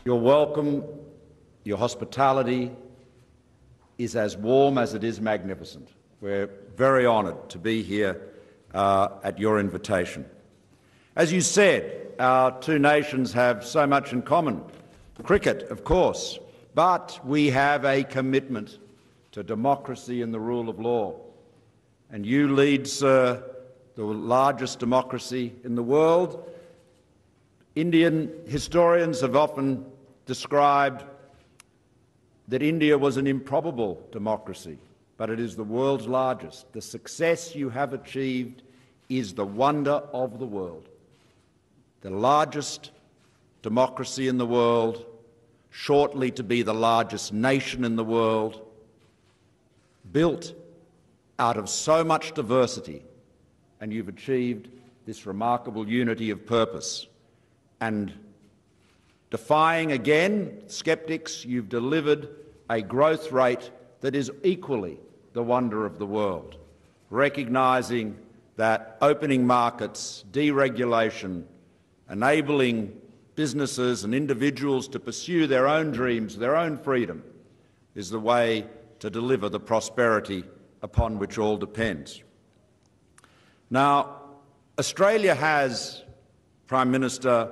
Your welcome, your hospitality is as warm as it is magnificent. We're very honoured to be here at your invitation. As you said, our two nations have so much in common. Cricket, of course, but we have a commitment to democracy and the rule of law. And you lead, sir, the largest democracy in the world. Indian historians have often described that India was an improbable democracy, but it is the world's largest. The success you have achieved is the wonder of the world. The largest democracy in the world, shortly to be the largest nation in the world, built out of so much diversity, and you've achieved this remarkable unity of purpose. And defying again skeptics, you've delivered a growth rate that is equally the wonder of the world, recognising that opening markets, deregulation, enabling businesses and individuals to pursue their own dreams, their own freedom, is the way to deliver the prosperity upon which all depends. Now, Australia has, Prime Minister,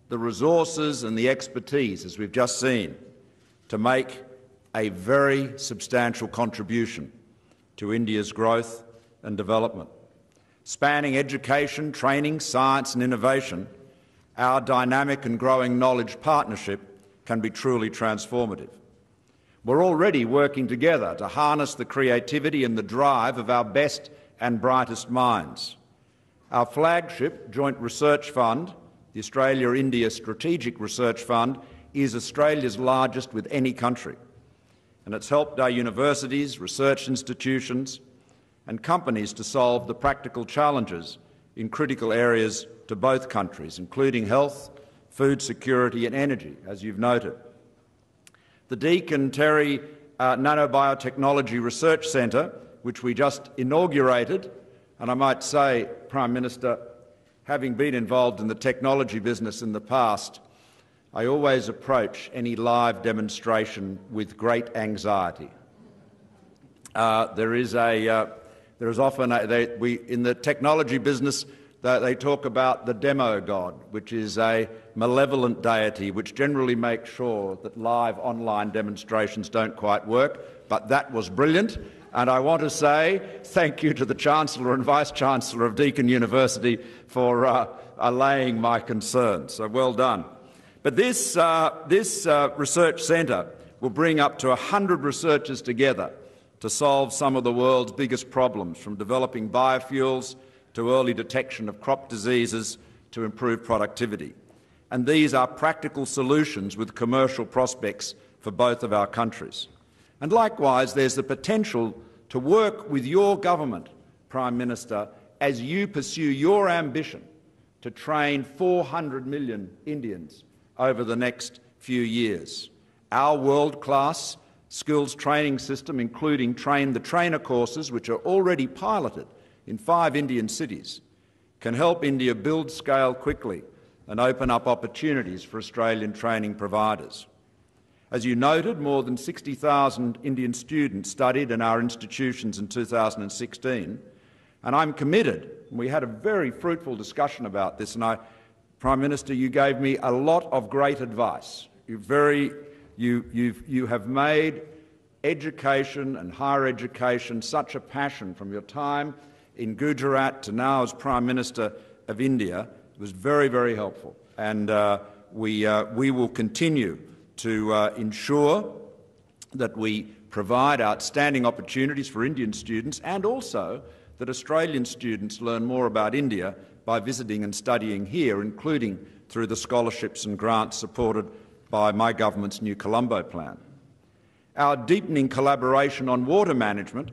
the resources and the expertise, as we've just seen, to make a very substantial contribution to India's growth and development. Spanning education, training, science and innovation, our dynamic and growing knowledge partnership can be truly transformative. We're already working together to harness the creativity and the drive of our best and brightest minds. Our flagship joint research fund, the Australia-India Strategic Research Fund, is Australia's largest with any country, and it's helped our universities, research institutions and companies to solve the practical challenges in critical areas to both countries, including health, food security and energy, as you've noted. The Deakin Terry Nanobiotechnology Research Centre, which we just inaugurated, and I might say, Prime Minister, having been involved in the technology business in the past, I always approach any live demonstration with great anxiety. There is often in the technology business they talk about the demo god, which is a malevolent deity which generally makes sure that live online demonstrations don't quite work. But that was brilliant, and I want to say thank you to the Chancellor and Vice-Chancellor of Deakin University for allaying my concerns. So well done. But this research centre will bring up to 100 researchers together to solve some of the world's biggest problems, from developing biofuels to early detection of crop diseases to improve productivity. And these are practical solutions with commercial prospects for both of our countries. And likewise, there's the potential to work with your government, Prime Minister, as you pursue your ambition to train 400 million Indians over the next few years. Our world-class skills training system, including Train the Trainer courses, which are already piloted in 5 Indian cities, can help India build scale quickly and open up opportunities for Australian training providers. As you noted, more than 60,000 Indian students studied in our institutions in 2016, and I'm committed. We had a very fruitful discussion about this, and Prime Minister, you gave me a lot of great advice. You have made education and higher education such a passion from your time in Gujarat to now as Prime Minister of India. It was very, very helpful, and we will continue to ensure that we provide outstanding opportunities for Indian students, and also that Australian students learn more about India by visiting and studying here, including through the scholarships and grants supported by my government's new Colombo plan. Our deepening collaboration on water management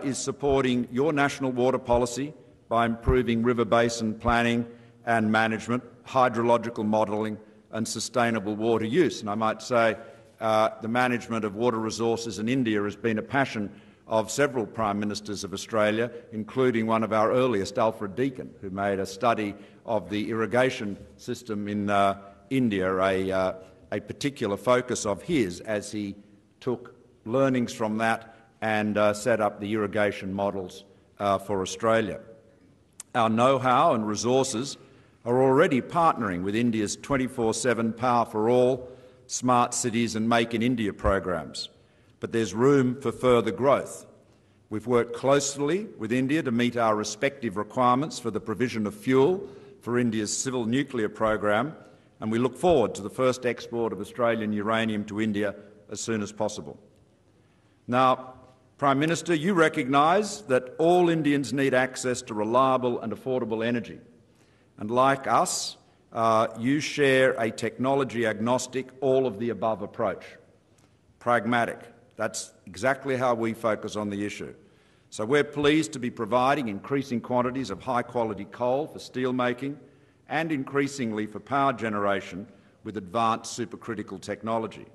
is supporting your national water policy by improving river basin planning and management, hydrological modelling and sustainable water use. And I might say the management of water resources in India has been a passion of several Prime Ministers of Australia, including one of our earliest, Alfred Deakin, who made a study of the irrigation system in India a particular focus of his as he took learnings from that and set up the irrigation models for Australia. Our know-how and resources are already partnering with India's 24/7 Power for All, Smart Cities and Make in India programs, but there's room for further growth. We've worked closely with India to meet our respective requirements for the provision of fuel for India's civil nuclear program, and we look forward to the first export of Australian uranium to India as soon as possible. Now, Prime Minister, you recognise that all Indians need access to reliable and affordable energy. And like us, you share a technology-agnostic, all-of-the-above approach. Pragmatic. That's exactly how we focus on the issue. So we're pleased to be providing increasing quantities of high-quality coal for steelmaking and increasingly for power generation with advanced supercritical technology.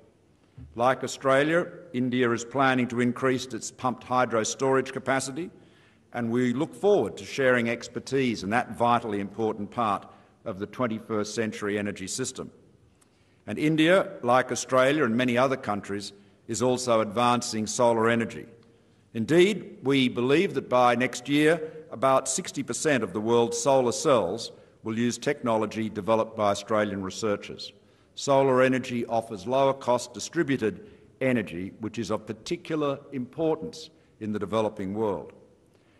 Like Australia, India is planning to increase its pumped hydro storage capacity, and we look forward to sharing expertise in that vitally important part of the 21st century energy system. And India, like Australia and many other countries, is also advancing solar energy. Indeed, we believe that by next year, about 60% of the world's solar cells will use technology developed by Australian researchers. Solar energy offers lower-cost distributed energy, which is of particular importance in the developing world.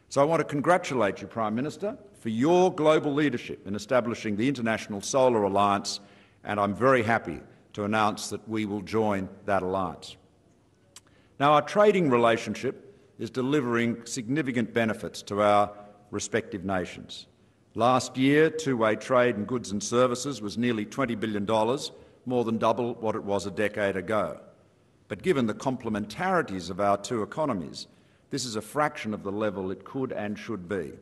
So I want to congratulate you, Prime Minister, for your global leadership in establishing the International Solar Alliance, and I'm very happy to announce that we will join that alliance. Now, our trading relationship is delivering significant benefits to our respective nations. Last year, two-way trade in goods and services was nearly $20 billion, more than double what it was a decade ago. But given the complementarities of our two economies, this is a fraction of the level it could and should be.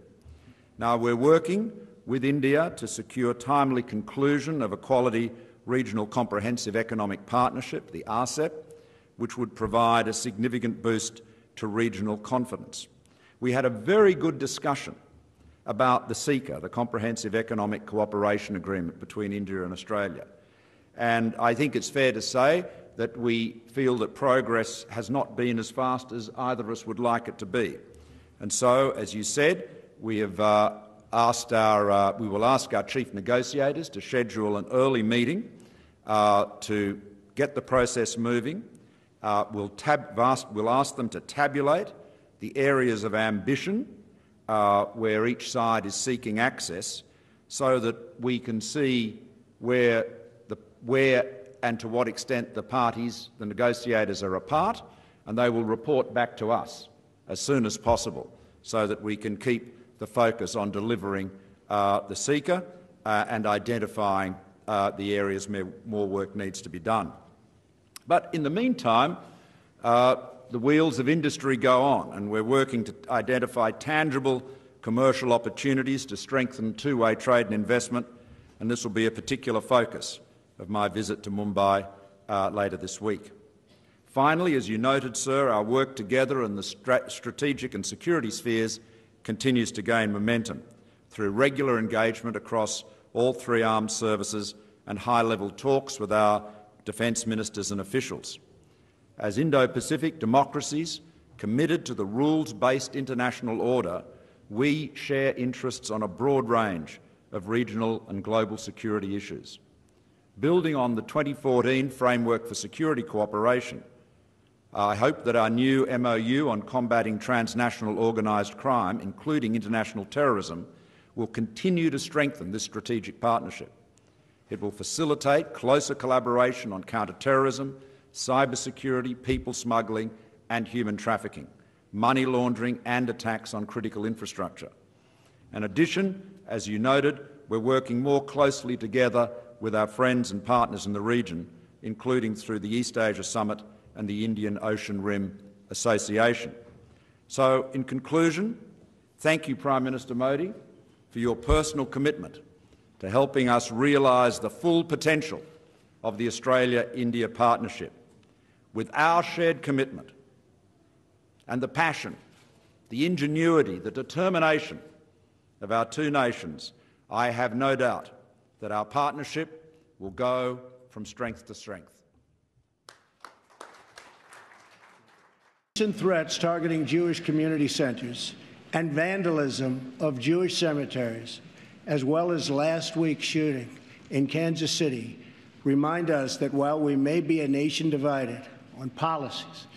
Now, we're working with India to secure timely conclusion of a quality regional comprehensive economic partnership, the RCEP, which would provide a significant boost to regional confidence. We had a very good discussion about the CECA, the Comprehensive Economic Cooperation Agreement between India and Australia. And I think it's fair to say that we feel that progress has not been as fast as either of us would like it to be. And so, as you said, we will ask our chief negotiators to schedule an early meeting to get the process moving. We'll ask them to tabulate the areas of ambition where each side is seeking access, so that we can see where and to what extent the negotiators are apart, and they will report back to us as soon as possible so that we can keep the focus on delivering the CECA and identifying the areas where more work needs to be done. But in the meantime, the wheels of industry go on, and we're working to identify tangible commercial opportunities to strengthen two-way trade and investment, and this will be a particular focus of my visit to Mumbai later this week. Finally, as you noted, sir, our work together in the strategic and security spheres continues to gain momentum through regular engagement across all three armed services and high-level talks with our defence ministers and officials. As Indo-Pacific democracies committed to the rules-based international order, we share interests on a broad range of regional and global security issues. Building on the 2014 Framework for Security Cooperation, I hope that our new MOU on combating transnational organised crime, including international terrorism, will continue to strengthen this strategic partnership. It will facilitate closer collaboration on counter-terrorism, cybersecurity, people smuggling and human trafficking, money laundering and attacks on critical infrastructure. In addition, as you noted, we're working more closely together with our friends and partners in the region, including through the East Asia Summit and the Indian Ocean Rim Association. So, in conclusion, thank you, Prime Minister Modi, for your personal commitment to helping us realise the full potential of the Australia-India partnership. With our shared commitment and the passion, the ingenuity, the determination of our two nations, I have no doubt that our partnership will go from strength to strength. Recent threats targeting Jewish community centers and vandalism of Jewish cemeteries, as well as last week's shooting in Kansas City, remind us that while we may be a nation divided on policies,